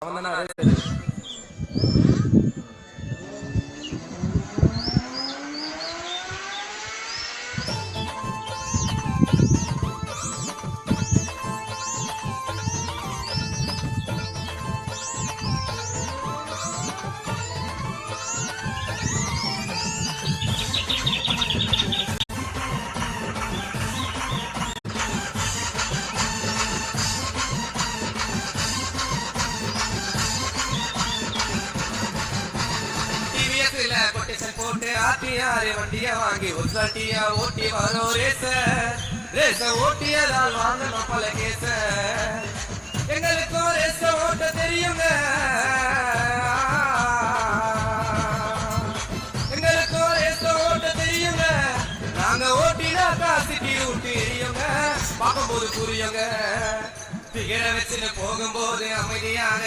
அவன் தானே போட்டு ஆட்டியாரே வண்டிய வாங்கி உசாட்டியா ஓட்டி வரோம் ரேச ஓட்டியதால் வாங்கணும் பல கேச எங்களுக்கும் ரேச ஓட்ட தெரியுங்க எங்களுக்கும் ரேச ஓட்ட தெரியுங்க நாங்க ஓட்டினா காசிட்டி ஊட்டி எரியுங்க பார்க்கும்போது புரியுங்க திகர வச்சுன்னு போகும்போது அமைதியாக